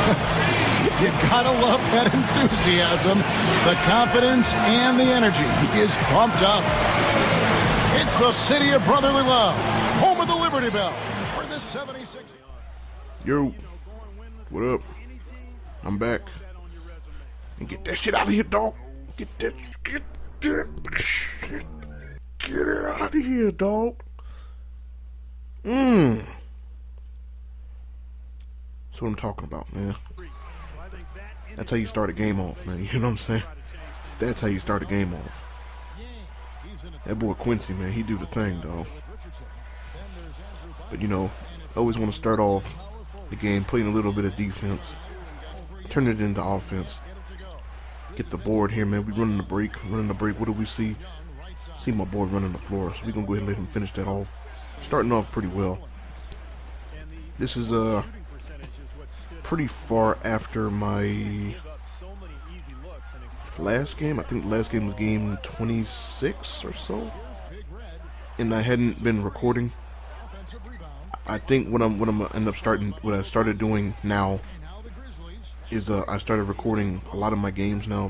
You gotta love that enthusiasm, the confidence, and the energy. He is pumped up. It's the city of brotherly love, home of the Liberty Bell, where the 76. Yo, what up? I'm back. And get that shit out of here, dog. Get that shit. Get it out of here, dog. That's what I'm talking about, man. That's how you start a game off, man. You know what I'm saying? That's how you start a game off. That boy Quincy, man, he do the thing, dog. But, you know, I always want to start off the game playing a little bit of defense, turn it into offense. Get the board here, man. We running the break. What do we see? See my boy running the floor. So we're going to go ahead and let him finish that off. Starting off pretty well. This is pretty far after my last game. I think the last game was game 26 or so. And I hadn't been recording. I think what I started doing now is I started recording a lot of my games now,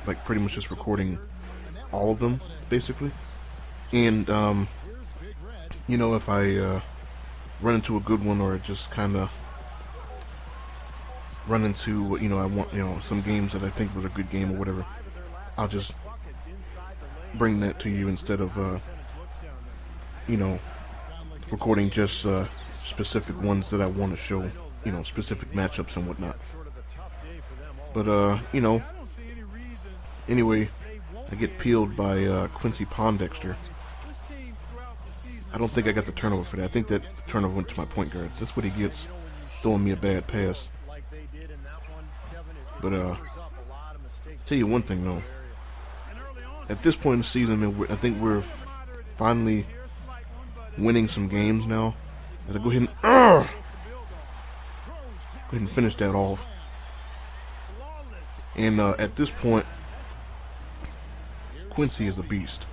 like pretty much just recording all of them basically. And you know, if I run into a good one or just kind of run into, you know, I want, you know, some games that I think was a good game or whatever, I'll just bring that to you instead of you know, recording just specific ones that I want to show, you know, specific matchups and whatnot. But you know, anyway, I get peeled by Quincy Pondexter. I don't think I got the turnover for that. I think that turnover went to my point guards. That's what he gets, throwing me a bad pass. But tell you one thing though. At this point in the season, man, I think we're finally winning some games now. As I go ahead and finish that off. And at this point, Quincy is a beast.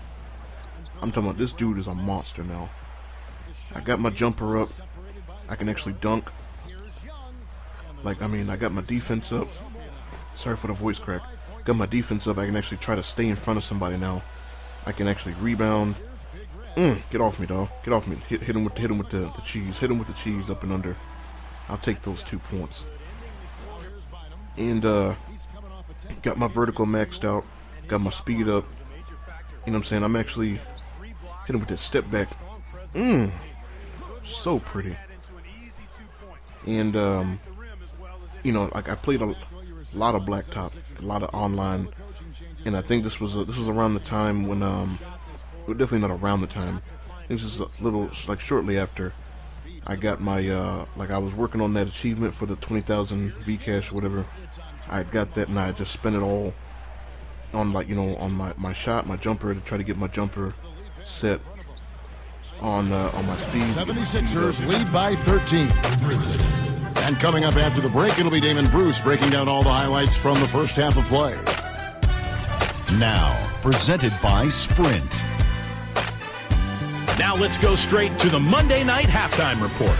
I'm talking about this dude is a monster now. I got my jumper up. I can actually dunk. Like, I mean, I got my defense up. Sorry for the voice crack. Got my defense up. I can actually try to stay in front of somebody now. I can actually rebound. Get off me, dog. Get off me. Hit him with the cheese. Hit him with the cheese up and under. I'll take those 2 points. And got my vertical maxed out. Got my speed up. You know what I'm saying? I'm actually hitting with that step back. So pretty. And you know, like I played a lot of blacktop, a lot of online, and I think this was around the time when well, definitely not around the time. This is a little like shortly after I got my like I was working on that achievement for the 20,000 Vcash or whatever. I got that and I just spent it all on, like, you know, on my shot, my jumper, to try to get my jumper set on my speed. 76ers lead by 13. And coming up after the break, it'll be Damon Bruce breaking down all the highlights from the first half of play. Now, presented by Sprint. Now let's go straight to the Monday Night Halftime Report.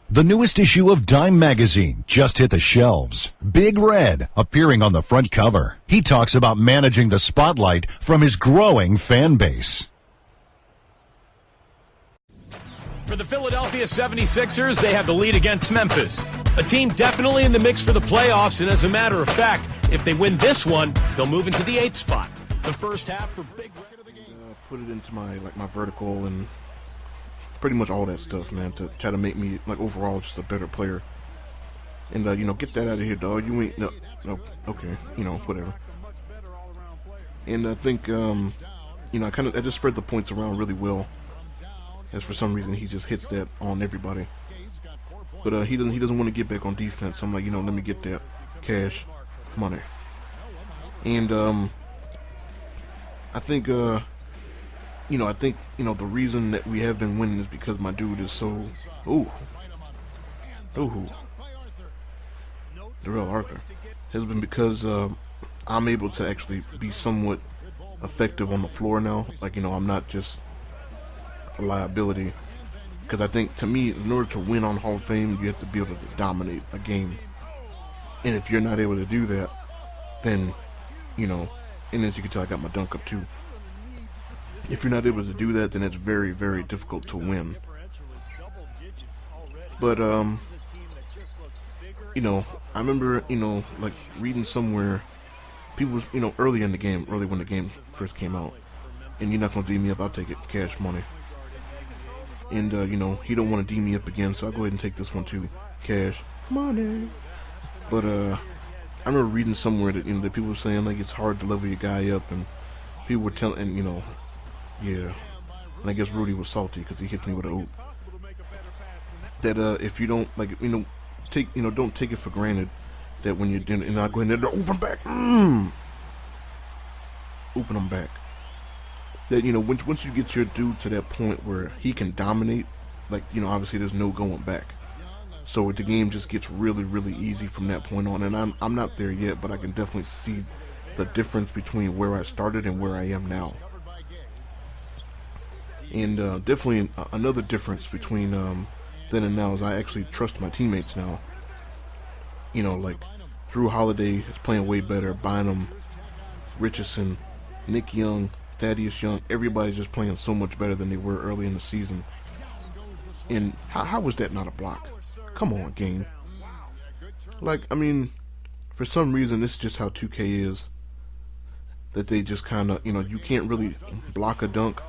The newest issue of Dime magazine just hit the shelves. Big Red, appearing on the front cover. He talks about managing the spotlight from his growing fan base. For the Philadelphia 76ers, they have the lead against Memphis. A team definitely in the mix for the playoffs, and as a matter of fact, if they win this one, they'll move into the 8th spot. The first half for Big Red. Put it into my vertical and pretty much all that stuff, man, to try to make me, like, overall just a better player. And you know, get that out of here, dog. You ain't no okay, you know, whatever. And I think you know, I just spread the points around really well. As for some reason he just hits that on everybody. But he doesn't want to get back on defense. I'm like, you know, let me get that cash money. And I think the reason that we have been winning is because my dude is so Darrell Arthur has been, because I'm able to actually be somewhat effective on the floor now. Like, you know, I'm not just a liability Because I think, to me, in order to win on Hall of Fame, you have to be able to dominate a game. And if you're not able to do that, then, you know, and as you can tell, I got my dunk up too. If you're not able to do that, then it's very, very difficult to win. But, you know, I remember, you know, like reading somewhere, people, you know, early in the game, early when the game first came out, and you're not going to D me up, I'll take it, cash money. And, you know, he don't want to D me up again, so I'll go ahead and take this one too, cash money. But, I remember reading somewhere that, you know, that people were saying, like, it's hard to level your guy up, and people were telling, and, you know, yeah, and I guess Rudy was salty because he hit me with a oop. That, if you don't, like, you know, don't take it for granted that when you're doing, and I'll go ahead and open back, open them back. That, you know, once you get your dude to that point where he can dominate, like, you know, obviously there's no going back. So the game just gets really, really easy from that point on. And I'm not there yet, but I can definitely see the difference between where I started and where I am now. And definitely another difference between then and now is I actually trust my teammates now. You know, like Drew Holiday is playing way better. Bynum, Richardson, Nick Young, Thaddeus Young, everybody's just playing so much better than they were early in the season. And how was that not a block? Come on, game. Like, I mean, for some reason, this is just how 2K is. That they just kind of, you know, you can't really block a dunk.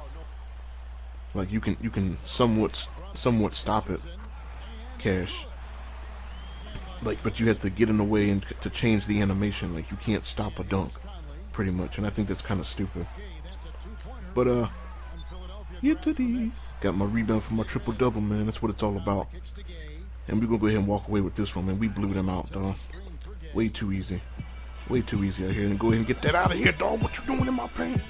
Like, you can somewhat stop it, cash. Like, but you have to get in the way and to change the animation. Like, you can't stop a dunk, pretty much. And I think that's kind of stupid. But, got my rebound for my triple-double, man. That's what it's all about. And we're going to go ahead and walk away with this one, man. We blew them out, dog. Way too easy. Way too easy out here. And go ahead and get that out of here, dog. What you doing in my paint?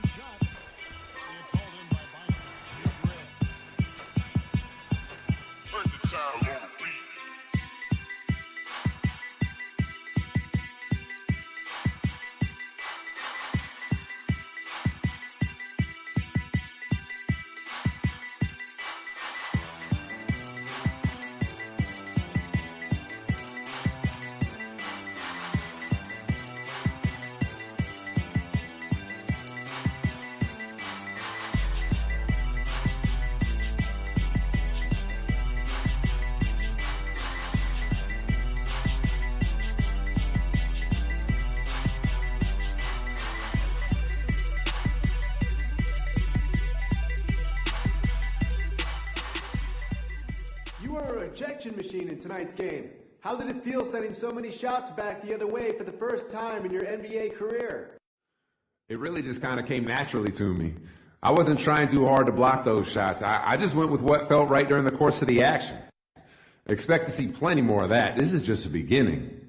Ejection machine in tonight's game. How did it feel sending so many shots back the other way for the first time in your NBA career? It really just kind of came naturally to me. I wasn't trying too hard to block those shots. I just went with what felt right during the course of the action. Expect to see plenty more of that. This is just the beginning.